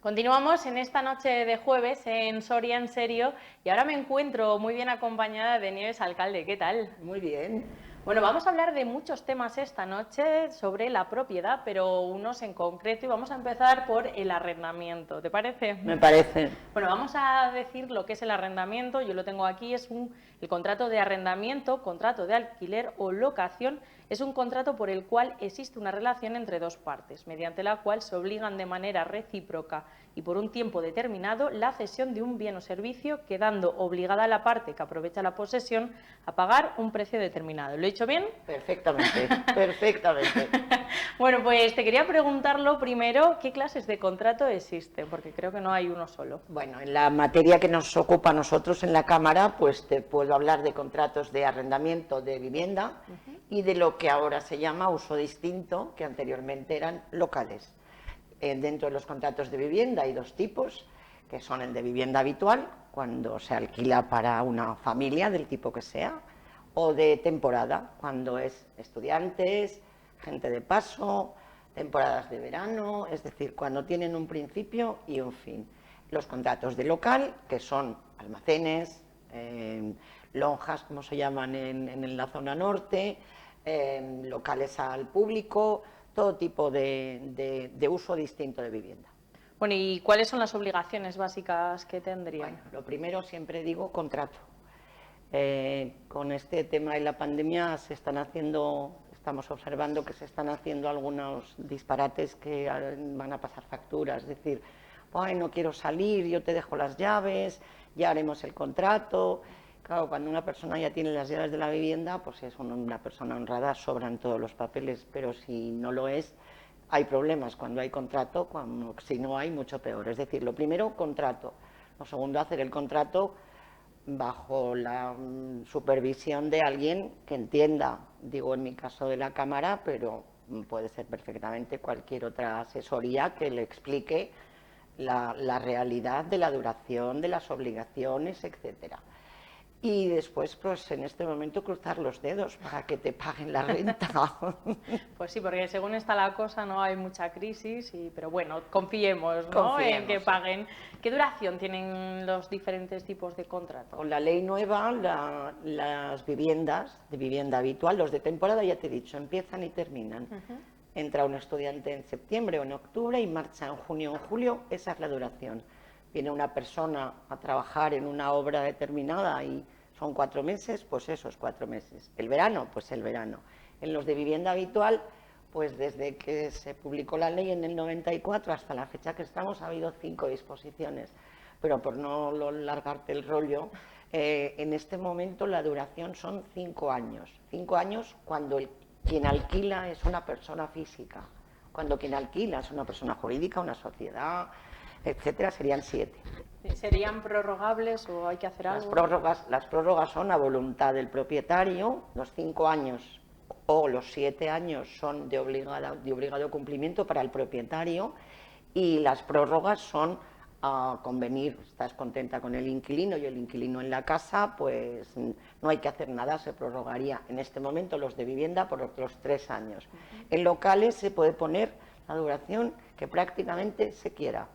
Continuamos en esta noche de jueves en Soria en Serio y ahora me encuentro muy bien acompañada de Nieves Alcalde. ¿Qué tal? Muy bien. Bueno, vamos a hablar de muchos temas esta noche sobre la propiedad, pero unos en concreto, y vamos a empezar por el arrendamiento. ¿Te parece? Me parece. Bueno, vamos a decir lo que es el arrendamiento. Yo lo tengo aquí, es el contrato de arrendamiento, contrato de alquiler o locación. Es un contrato por el cual existe una relación entre dos partes, mediante la cual se obligan de manera recíproca y por un tiempo determinado la cesión de un bien o servicio, quedando obligada la parte que aprovecha la posesión a pagar un precio determinado. ¿Lo he dicho bien? Perfectamente, perfectamente. Bueno, pues te quería preguntar lo primero, ¿qué clases de contrato existen? Porque creo que no hay uno solo. Bueno, en la materia que nos ocupa a nosotros en la Cámara, pues te puedo hablar de contratos de arrendamiento de vivienda y de lo que ahora se llama uso distinto, que anteriormente eran locales. Dentro de los contratos de vivienda hay dos tipos, que son el de vivienda habitual, cuando se alquila para una familia del tipo que sea, o de temporada, cuando es estudiantes, gente de paso, temporadas de verano, es decir, cuando tienen un principio y un fin. Los contratos de local, que son almacenes, lonjas, como se llaman en la zona norte, locales al público, todo tipo de uso distinto de vivienda. Bueno, ¿y cuáles son las obligaciones básicas que tendrían? Bueno, lo primero siempre digo contrato. Con este tema de la pandemia estamos observando que se están haciendo algunos disparates que van a pasar facturas, es decir, ay, no quiero salir, yo te dejo las llaves, ya haremos el contrato. Claro, cuando una persona ya tiene las llaves de la vivienda, pues es una persona honrada, sobran todos los papeles, pero si no lo es, hay problemas cuando hay contrato, si no hay, mucho peor. Es decir, lo primero, contrato. Lo segundo, hacer el contrato bajo la supervisión de alguien que entienda, digo en mi caso de la Cámara, pero puede ser perfectamente cualquier otra asesoría que le explique la realidad de la duración, de las obligaciones, etcétera. Y después, pues en este momento, cruzar los dedos para que te paguen la renta. Pues sí, porque según está la cosa no hay mucha crisis, pero bueno, confiemos, ¿no?, en que paguen. ¿Qué duración tienen los diferentes tipos de contrato? Con la ley nueva, las viviendas de vivienda habitual, los de temporada, ya te he dicho, empiezan y terminan. Entra un estudiante en septiembre o en octubre y marcha en junio o en julio, esa es la duración. Viene una persona a trabajar en una obra determinada y son 4 meses, pues esos 4 meses. El verano, pues el verano. En los de vivienda habitual, pues desde que se publicó la ley en el 94 hasta la fecha que estamos ha habido 5 disposiciones. Pero por no largarte el rollo, en este momento la duración son 5 años. 5 años cuando quien alquila es una persona física. Cuando quien alquila es una persona jurídica, una sociedad, etcétera, serían 7. ¿Serían prorrogables o hay que hacer algo? Las prórrogas son a voluntad del propietario. Los 5 años o los 7 años son de obligado cumplimiento para el propietario, y las prórrogas son a convenir. Estás contenta con el inquilino y el inquilino en la casa, pues no hay que hacer nada, se prorrogaría en este momento los de vivienda por otros 3 años. En locales se puede poner la duración que prácticamente se quiera.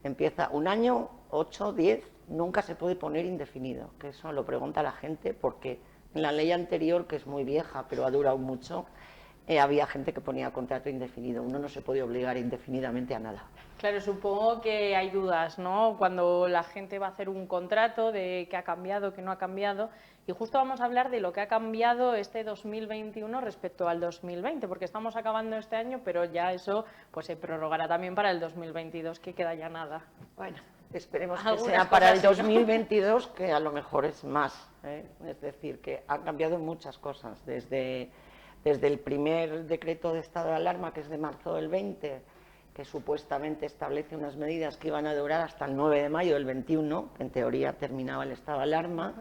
Empieza 1 año, 8, 10, nunca se puede poner indefinido, que eso lo pregunta la gente, porque en la ley anterior, que es muy vieja pero ha durado mucho, había gente que ponía contrato indefinido. Uno no se puede obligar indefinidamente a nada. Claro, supongo que hay dudas, ¿no?, cuando la gente va a hacer un contrato de qué ha cambiado, qué no ha cambiado, y justo vamos a hablar de lo que ha cambiado este 2021 respecto al 2020, porque estamos acabando este año, pero ya eso pues se prorrogará también para el 2022, que queda ya nada. Bueno, esperemos que sea para el 2022, que a lo mejor es más, es decir, que han cambiado muchas cosas, desde el primer decreto de estado de alarma, que es de marzo del 20, que supuestamente establece unas medidas que iban a durar hasta el 9 de mayo del 21, que en teoría terminaba el estado de alarma,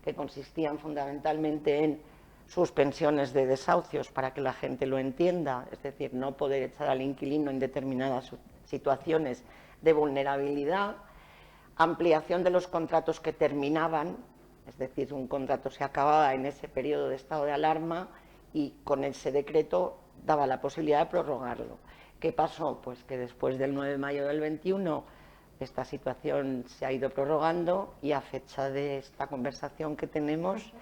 que consistían fundamentalmente en suspensiones de desahucios, para que la gente lo entienda, es decir, no poder echar al inquilino en determinadas situaciones de vulnerabilidad, ampliación de los contratos que terminaban, es decir, un contrato se acababa en ese periodo de estado de alarma y con ese decreto daba la posibilidad de prorrogarlo. ¿Qué pasó? Pues que después del 9 de mayo del 21 esta situación se ha ido prorrogando y a fecha de esta conversación que tenemos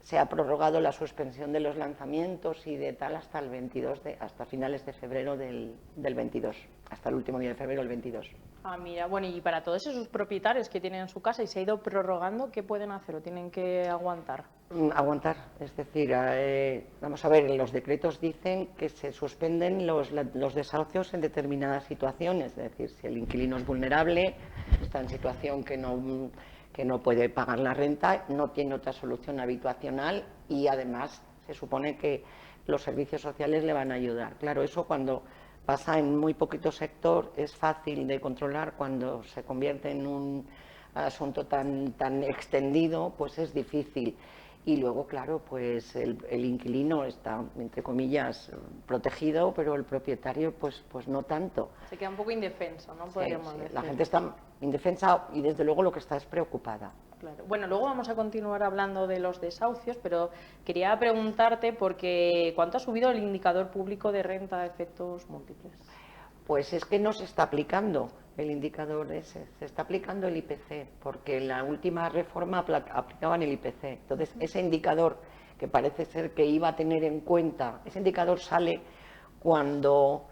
se ha prorrogado la suspensión de los lanzamientos y de tal hasta el 22 hasta finales de febrero del 22, hasta el último día de febrero del 22. Ah, mira, bueno, y para todos esos propietarios que tienen en su casa y se ha ido prorrogando, ¿qué pueden hacer o tienen que aguantar? Aguantar, es decir, vamos a ver, los decretos dicen que se suspenden los desahucios en determinadas situaciones, es decir, si el inquilino es vulnerable, está en situación que no puede pagar la renta, no tiene otra solución habitacional y además se supone que los servicios sociales le van a ayudar. Claro, eso cuando pasa en muy poquito sector es fácil de controlar, cuando se convierte en un asunto tan extendido, pues es difícil. Y luego, claro, pues el inquilino está, entre comillas, protegido, pero el propietario, pues no tanto. Se queda un poco indefenso, ¿no? Podríamos decir. La gente está indefensa y, desde luego, lo que está es preocupada. Claro. Bueno, luego vamos a continuar hablando de los desahucios, pero quería preguntarte porque ¿cuánto ha subido el indicador público de renta de efectos múltiples? Pues es que no se está aplicando el indicador ese, se está aplicando el IPC, porque en la última reforma aplicaban el IPC. Entonces, ese indicador que parece ser que iba a tener en cuenta, ese indicador sale cuando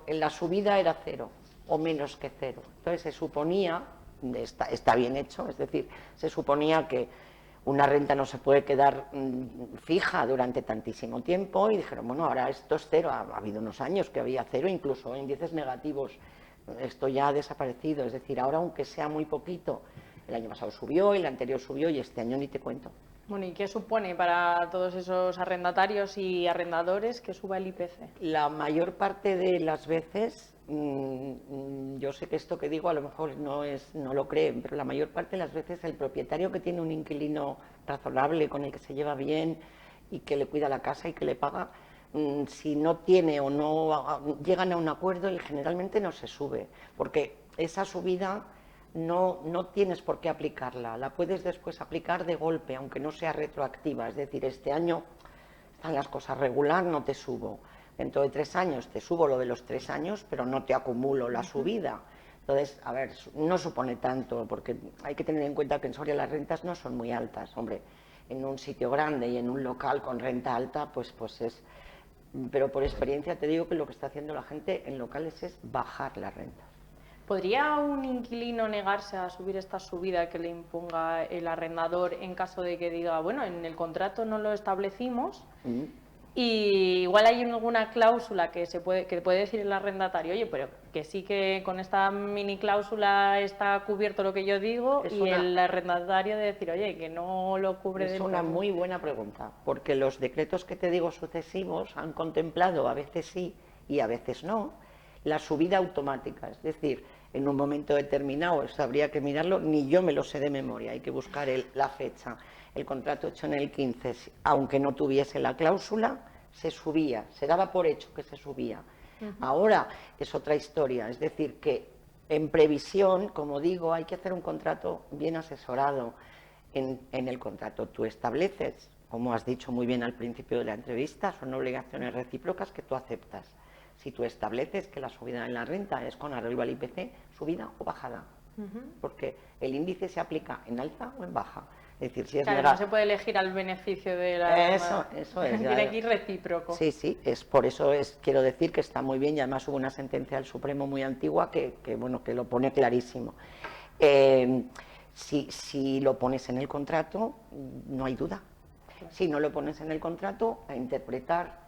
la subida era cero o menos que cero. Entonces, se suponía, está bien hecho, es decir, se suponía que una renta no se puede quedar fija durante tantísimo tiempo y dijeron, bueno, ahora esto es cero. Ha habido unos años que había cero, incluso índices negativos. Esto ya ha desaparecido, es decir, ahora aunque sea muy poquito, el año pasado subió, el anterior subió y este año ni te cuento. Bueno, ¿y qué supone para todos esos arrendatarios y arrendadores que suba el IPC? La mayor parte de las veces, yo sé que esto que digo a lo mejor no lo creen, pero la mayor parte de las veces el propietario que tiene un inquilino razonable, con el que se lleva bien y que le cuida la casa y que le paga, si no tiene o no llegan a un acuerdo, y generalmente no se sube, porque esa subida no tienes por qué aplicarla, la puedes después aplicar de golpe, aunque no sea retroactiva. Es decir, este año están las cosas regular, no te subo. Dentro de 3 años te subo lo de los 3 años, pero no te acumulo la subida. Entonces, a ver, no supone tanto, porque hay que tener en cuenta que en Soria las rentas no son muy altas. Hombre, en un sitio grande y en un local con renta alta, pues es... Pero por experiencia te digo que lo que está haciendo la gente en locales es bajar la renta. ¿Podría un inquilino negarse a subir esta subida que le imponga el arrendador en caso de que diga, bueno, en el contrato no lo establecimos y igual hay alguna cláusula que puede decir el arrendatario, oye, pero que sí que con esta mini cláusula está cubierto lo que yo digo, el arrendatario de decir, oye, que no lo cubre del todo? Es una muy buena pregunta, porque los decretos que te digo sucesivos han contemplado, a veces sí y a veces no, la subida automática, es decir, en un momento determinado, eso habría que mirarlo, ni yo me lo sé de memoria, hay que buscar la fecha. El contrato hecho en el 15, aunque no tuviese la cláusula, se subía, se daba por hecho que se subía. Ahora es otra historia, es decir, que en previsión, como digo, hay que hacer un contrato bien asesorado. En el contrato tú estableces, como has dicho muy bien al principio de la entrevista, son obligaciones recíprocas que tú aceptas. Si tú estableces que la subida en la renta es con arreglo al IPC, subida o bajada, porque el índice se aplica en alza o en baja. Es decir, si es no se puede elegir al beneficio de la... Eso es. Tiene que ir recíproco. Sí, por eso quiero decir que está muy bien, y además hubo una sentencia del Supremo muy antigua que lo pone clarísimo. Si lo pones en el contrato, no hay duda. Si no lo pones en el contrato, a interpretar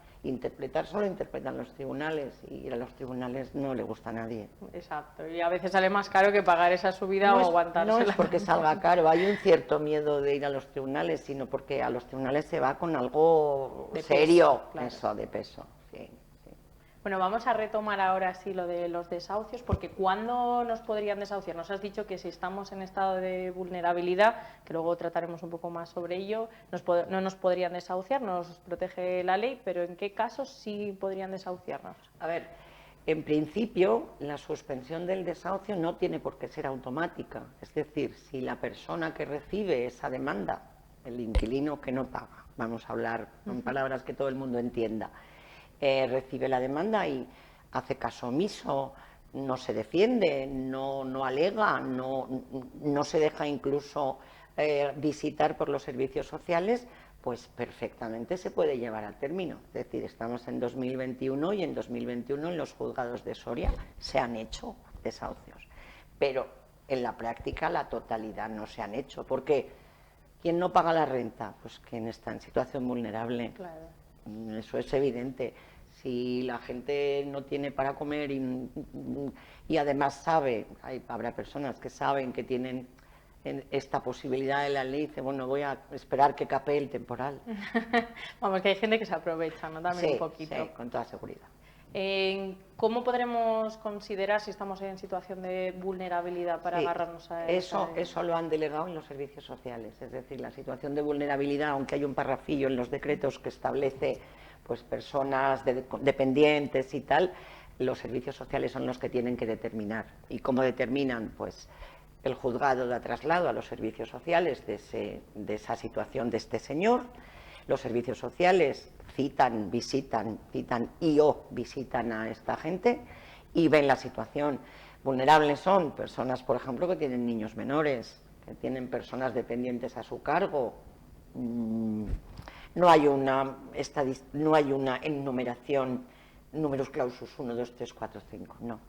solo interpretan los tribunales, y a los tribunales no le gusta a nadie. Exacto, y a veces sale más caro que pagar esa subida o aguantársela. No es porque salga caro, hay un cierto miedo de ir a los tribunales, sino porque a los tribunales se va con algo de serio, peso, claro. Eso, de peso, sí. Bueno, vamos a retomar ahora sí lo de los desahucios, porque ¿cuándo nos podrían desahuciar? Nos has dicho que si estamos en estado de vulnerabilidad, que luego trataremos un poco más sobre ello, no nos podrían desahuciar, nos protege la ley, pero ¿en qué casos sí podrían desahuciarnos? A ver, en principio la suspensión del desahucio no tiene por qué ser automática, es decir, si la persona que recibe esa demanda, el inquilino que no paga, vamos a hablar con palabras que todo el mundo entienda, recibe la demanda y hace caso omiso, no se defiende, no alega, no se deja incluso visitar por los servicios sociales, pues perfectamente se puede llevar a término. Es decir, estamos en 2021 y en 2021 en los juzgados de Soria se han hecho desahucios, pero en la práctica la totalidad no se han hecho. ¿Por qué? ¿Quién no paga la renta? Pues quien está en situación vulnerable. Claro. Eso es evidente. Si la gente no tiene para comer y además sabe, habrá personas que saben que tienen esta posibilidad de la ley, dice, bueno, voy a esperar que capee el temporal. Vamos, que hay gente que se aprovecha, ¿no? También Sí, un poquito. sí, con toda seguridad. ¿Cómo podremos considerar si estamos en situación de vulnerabilidad para agarrarnos a eso lo han delegado en los servicios sociales. Es decir, la situación de vulnerabilidad, aunque hay un parrafillo en los decretos que establece pues personas dependientes y tal, los servicios sociales son los que tienen que determinar. ¿Y cómo determinan? Pues el juzgado da traslado a los servicios sociales de esa situación de este señor. Los servicios sociales visitan a esta gente y ven la situación. Vulnerables son personas, por ejemplo, que tienen niños menores, que tienen personas dependientes a su cargo. No hay una enumeración, numerus clausus 1, 2, 3, 4, 5, no.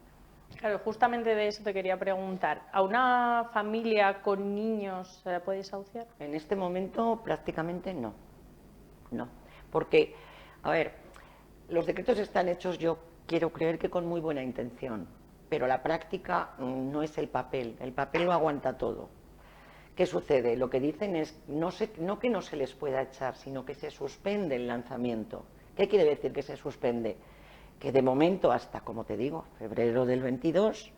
Claro, justamente de eso te quería preguntar. ¿A una familia con niños se la puede desahuciar? En este momento prácticamente no. No, porque, a ver, los decretos están hechos, yo quiero creer que con muy buena intención, pero la práctica no es el papel lo aguanta todo. ¿Qué sucede? Lo que dicen es, no que no se les pueda echar, sino que se suspende el lanzamiento. ¿Qué quiere decir que se suspende? Que de momento hasta, como te digo, febrero del 22,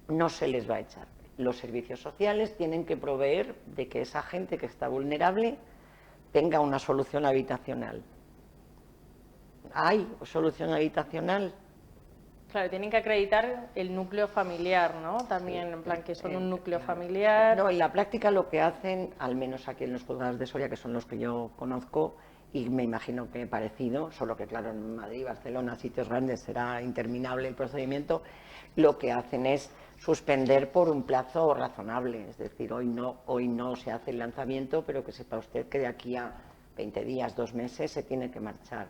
no se les va a echar. Los servicios sociales tienen que proveer de que esa gente que está vulnerable tenga una solución habitacional. ¿Hay solución habitacional? Claro, tienen que acreditar el núcleo familiar, ¿no? También, en plan, que son un núcleo familiar. No, en la práctica lo que hacen, al menos aquí en los juzgados de Soria, que son los que yo conozco, y me imagino que parecido, solo que claro, en Madrid, Barcelona, sitios grandes, será interminable el procedimiento, lo que hacen es suspender por un plazo razonable, es decir, hoy no se hace el lanzamiento, pero que sepa usted que de aquí a 20 días, 2 meses se tiene que marchar.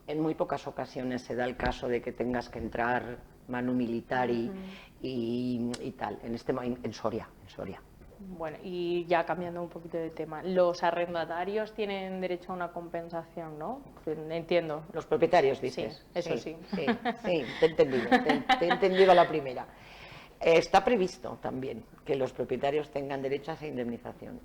En muy pocas ocasiones se da el caso de que tengas que entrar manu militari y tal, en Soria. Bueno, y ya cambiando un poquito de tema, los arrendatarios tienen derecho a una compensación, ¿no? Entiendo. Los propietarios, dices. Sí, eso sí. Sí, te he entendido, te he entendido la primera. Está previsto también que los propietarios tengan derecho a esa indemnización.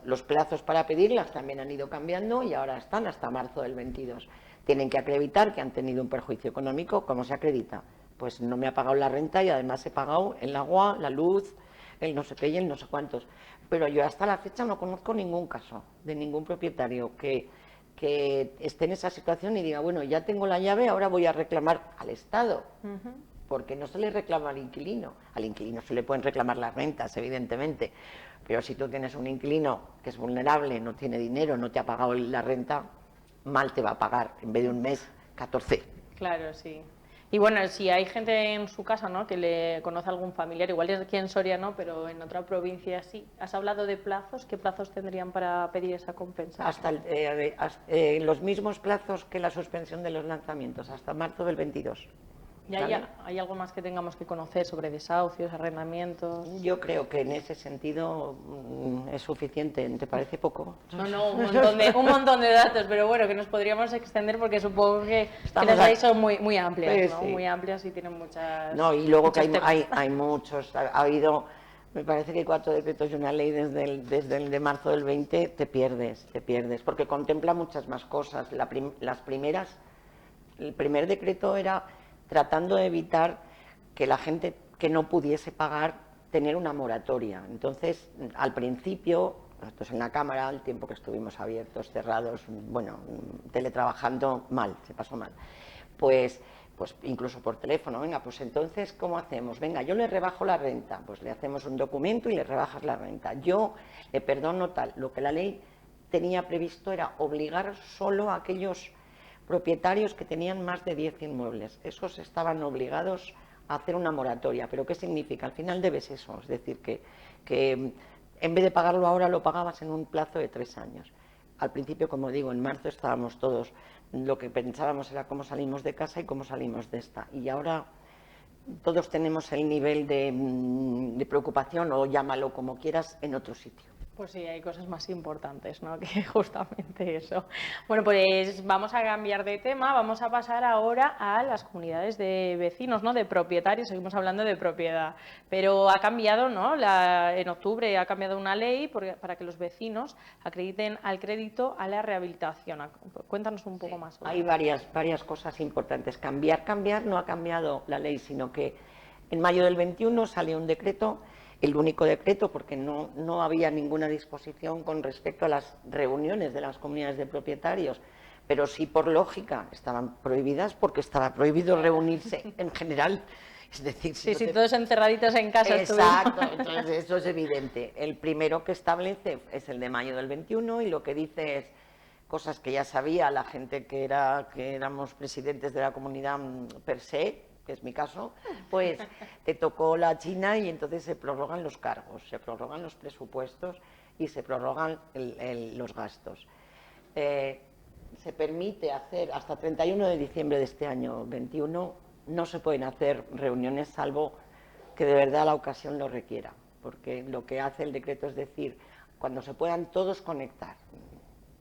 Los plazos para pedirlas también han ido cambiando y ahora están hasta marzo del 22. Tienen que acreditar que han tenido un perjuicio económico. ¿Cómo se acredita? Pues no me ha pagado la renta y además he pagado el agua, la luz, el no sé qué y el no sé cuántos. Pero yo hasta la fecha no conozco ningún caso de ningún propietario que esté en esa situación y diga, bueno, ya tengo la llave, ahora voy a reclamar al Estado. Porque no se le reclama al inquilino. Al inquilino se le pueden reclamar las rentas, evidentemente. Pero si tú tienes un inquilino que es vulnerable, no tiene dinero, no te ha pagado la renta, mal te va a pagar. En vez de un mes, 14. Claro, sí. Y bueno, si hay gente en su casa, ¿no?, que le conoce a algún familiar, igual es aquí en Soria, ¿no?, pero en otra provincia sí. ¿Has hablado de plazos? ¿Qué plazos tendrían para pedir esa compensación? Hasta los mismos plazos que la suspensión de los lanzamientos, hasta marzo del 22. ¿Y hay algo más que tengamos que conocer sobre desahucios, arrendamientos? Yo creo que en ese sentido es suficiente. ¿Te parece poco? No, un montón de datos, pero bueno, que nos podríamos extender porque supongo que las leyes son muy amplias, ¿no? Sí. Muy amplias y tienen muchas... No, y luego que hay muchos. Ha habido, me parece que 4 decretos y una ley desde el de marzo del 20, te pierdes, porque contempla muchas más cosas. Las primeras, el primer decreto era tratando de evitar que la gente que no pudiese pagar tener una moratoria. Entonces, al principio, nosotros en la Cámara, el tiempo que estuvimos abiertos, cerrados, bueno, teletrabajando, se pasó mal. Pues incluso por teléfono, venga, pues entonces, ¿cómo hacemos? Venga, yo le rebajo la renta, pues le hacemos un documento y le rebajas la renta. Yo le perdono tal. Lo que la ley tenía previsto era obligar solo a aquellos propietarios que tenían más de 10 inmuebles. Esos estaban obligados hacer una moratoria. ¿Pero qué significa? Al final debes eso, es decir, que en vez de pagarlo ahora lo pagabas en un plazo de 3 años. Al principio, como digo, en marzo estábamos todos, lo que pensábamos era cómo salimos de casa y cómo salimos de esta. Y ahora todos tenemos el nivel de preocupación, o llámalo como quieras, en otro sitio. Pues sí, hay cosas más importantes, ¿no? Que justamente eso. Bueno, pues vamos a cambiar de tema, vamos a pasar ahora a las comunidades de vecinos, ¿no? De propietarios, seguimos hablando de propiedad, pero ha cambiado, ¿no? En octubre ha cambiado una ley para que los vecinos acrediten al crédito a la rehabilitación. Cuéntanos un poco más sobre Hay varias cosas importantes. Cambiar no ha cambiado la ley, sino que en mayo del 21 salió un decreto, el único decreto, porque no había ninguna disposición con respecto a las reuniones de las comunidades de propietarios, pero sí por lógica estaban prohibidas porque estaba prohibido reunirse en general. Es decir, sí, todos encerraditos en casa. Exacto, entonces eso es evidente. El primero que establece es el de mayo del 21 y lo que dice es cosas que ya sabía la gente que éramos presidentes de la comunidad per se, que es mi caso, pues te tocó la China y entonces se prorrogan los cargos, se prorrogan los presupuestos y se prorrogan los gastos. Se permite hacer hasta 31 de diciembre de este año 21, no se pueden hacer reuniones salvo que de verdad la ocasión lo requiera, porque lo que hace el decreto es decir, cuando se puedan todos conectar.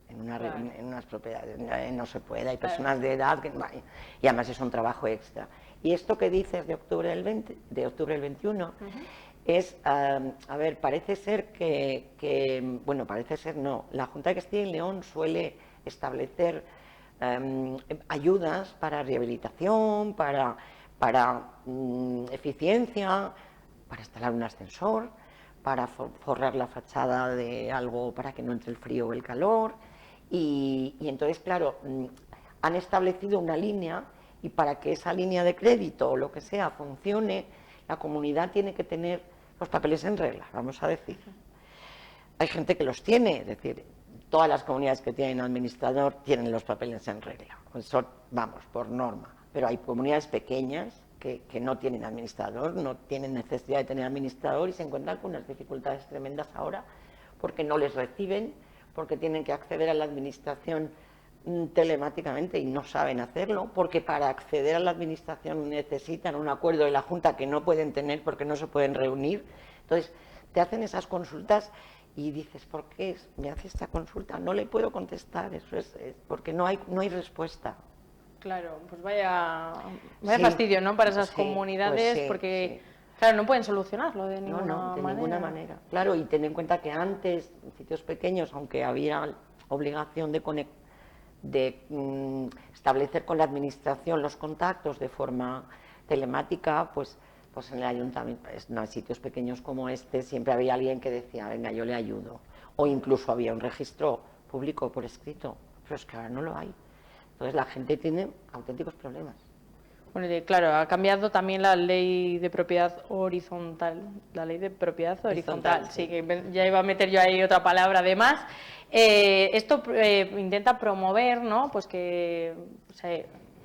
En unas propiedades no se puede, hay personas de edad y además es un trabajo extra. Y esto que dices de octubre del 21 es, a ver, parece ser bueno, parece ser no, la Junta de Castilla y León suele establecer ayudas para rehabilitación, para eficiencia, para instalar un ascensor, para forrar la fachada de algo para que no entre el frío o el calor. Y entonces, claro, han establecido una línea y para que esa línea de crédito o lo que sea funcione, la comunidad tiene que tener los papeles en regla, vamos a decir. Hay gente que los tiene, es decir, todas las comunidades que tienen administrador tienen los papeles en regla, eso vamos, por norma. Pero hay comunidades pequeñas que no tienen administrador, no tienen necesidad de tener administrador y se encuentran con unas dificultades tremendas ahora porque no les reciben, porque tienen que acceder a la administración telemáticamente y no saben hacerlo, porque para acceder a la administración necesitan un acuerdo de la Junta que no pueden tener porque no se pueden reunir. Entonces, te hacen esas consultas y dices, ¿por qué me hace esta consulta? No le puedo contestar, eso es porque no hay respuesta. Claro, pues vaya fastidio, ¿no? Para esas comunidades, pues porque claro, no pueden solucionarlo de ninguna manera. Claro, y ten en cuenta que antes, en sitios pequeños, aunque había obligación de establecer con la administración los contactos de forma telemática, pues en el ayuntamiento, en sitios pequeños como este, siempre había alguien que decía, venga, yo le ayudo. O incluso había un registro público por escrito, pero es que ahora no lo hay. Entonces la gente tiene auténticos problemas. Bueno, claro, ha cambiado también la ley de propiedad horizontal. La ley de propiedad horizontal, sí, que ya iba a meter yo ahí otra palabra además. Esto intenta promover, ¿no? Pues que,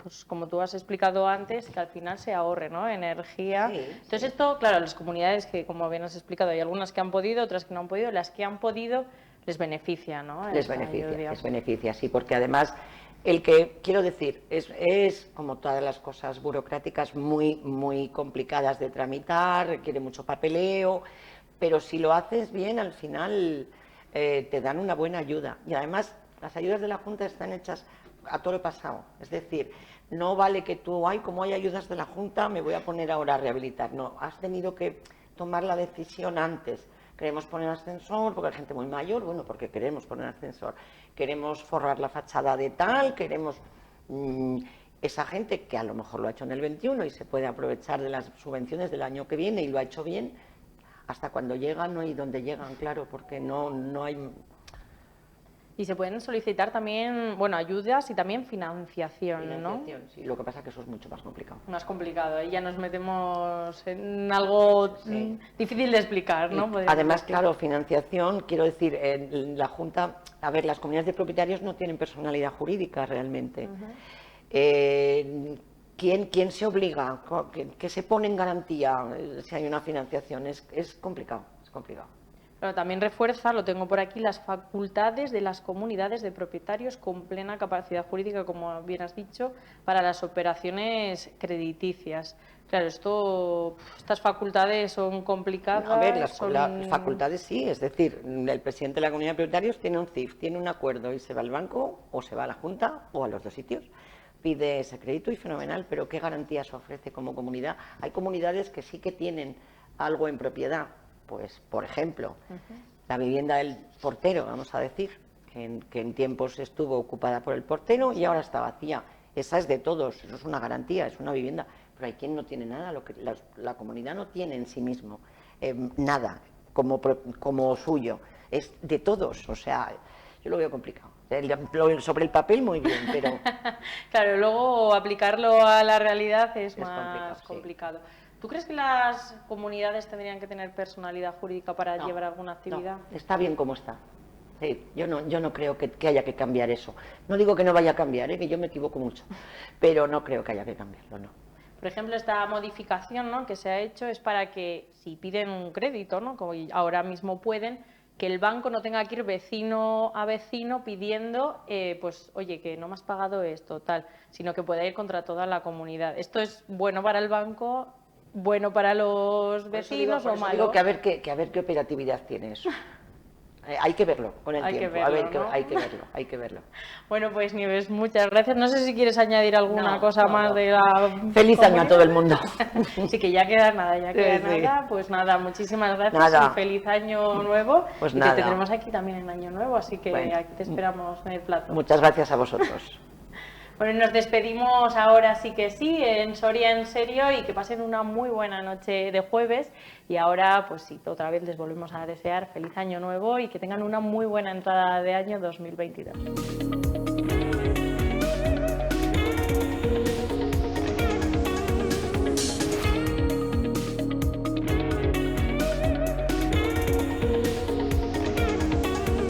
pues como tú has explicado antes, que al final se ahorre, ¿no? Energía. Sí, entonces esto, claro, las comunidades que, como bien has explicado, hay algunas que han podido, otras que no han podido, las que han podido les beneficia, ¿no? Les beneficia, sí, porque además quiero decir, es como todas las cosas burocráticas muy complicadas de tramitar, requiere mucho papeleo, pero si lo haces bien, al final te dan una buena ayuda. Y además, las ayudas de la Junta están hechas a toro pasado. Es decir, no vale que tú, como hay ayudas de la Junta, me voy a poner ahora a rehabilitar. No, has tenido que tomar la decisión antes. Queremos poner ascensor porque hay gente muy mayor, bueno, porque queremos poner ascensor. Queremos forrar la fachada de tal, queremos esa gente que a lo mejor lo ha hecho en el 21 y se puede aprovechar de las subvenciones del año que viene y lo ha hecho bien, hasta cuando llegan, ¿no? Y donde llegan, claro, porque no hay... Y se pueden solicitar también, bueno, ayudas y también financiación, ¿no? Sí, lo que pasa es que eso es mucho más complicado. Más complicado, ahí ya nos metemos en algo difícil de explicar, ¿no? Además, claro, financiación, quiero decir, en la Junta, a ver, las comunidades de propietarios no tienen personalidad jurídica realmente. ¿Qué ¿quién se obliga? ¿Qué se pone en garantía si hay una financiación? Es complicado, es complicado. Pero también refuerza, lo tengo por aquí, las facultades de las comunidades de propietarios con plena capacidad jurídica, como bien has dicho, para las operaciones crediticias. Claro, estas facultades son complicadas. A ver, las facultades sí, es decir, el presidente de la comunidad de propietarios tiene un CIF, tiene un acuerdo y se va al banco o se va a la Junta o a los dos sitios, pide ese crédito y fenomenal, pero ¿qué garantías ofrece como comunidad? Hay comunidades que sí que tienen algo en propiedad. Pues, por ejemplo, la vivienda del portero, vamos a decir, que en tiempos estuvo ocupada por el portero y ahora está vacía. Esa es de todos, eso es una garantía, es una vivienda. Pero hay quien no tiene nada, la comunidad no tiene en sí mismo nada como suyo. Es de todos, o sea, yo lo veo complicado. Sobre el papel muy bien, pero... Claro, luego aplicarlo a la realidad es más complicado. Sí. ¿Tú crees que las comunidades tendrían que tener personalidad jurídica para llevar alguna actividad? No, está bien como está. Sí, yo no creo que haya que cambiar eso. No digo que no vaya a cambiar, que yo me equivoco mucho, pero no creo que haya que cambiarlo, no. Por ejemplo, esta modificación, ¿no?, que se ha hecho es para que si piden un crédito, ¿no?, como ahora mismo pueden, que el banco no tenga que ir vecino a vecino pidiendo, pues, oye, que no me has pagado esto, tal, sino que pueda ir contra toda la comunidad. ¿Esto es bueno para el banco, bueno para los vecinos o malo? Digo que a ver qué operatividad tiene eso. Hay que verlo con el tiempo, hay que verlo. Bueno, pues Nieves, muchas gracias. No sé si quieres añadir alguna cosa más de la... Feliz año a todo el mundo. Sí, que ya queda nada, nada. Pues nada, muchísimas gracias y feliz año nuevo. Pues y nada. que te tenemos aquí también en año nuevo, así que aquí te esperamos en el plato. Muchas gracias a vosotros. Bueno, nos despedimos ahora sí que sí, en Soria en serio, y que pasen una muy buena noche de jueves. Y ahora, pues sí, otra vez les volvemos a desear feliz año nuevo y que tengan una muy buena entrada de año 2022.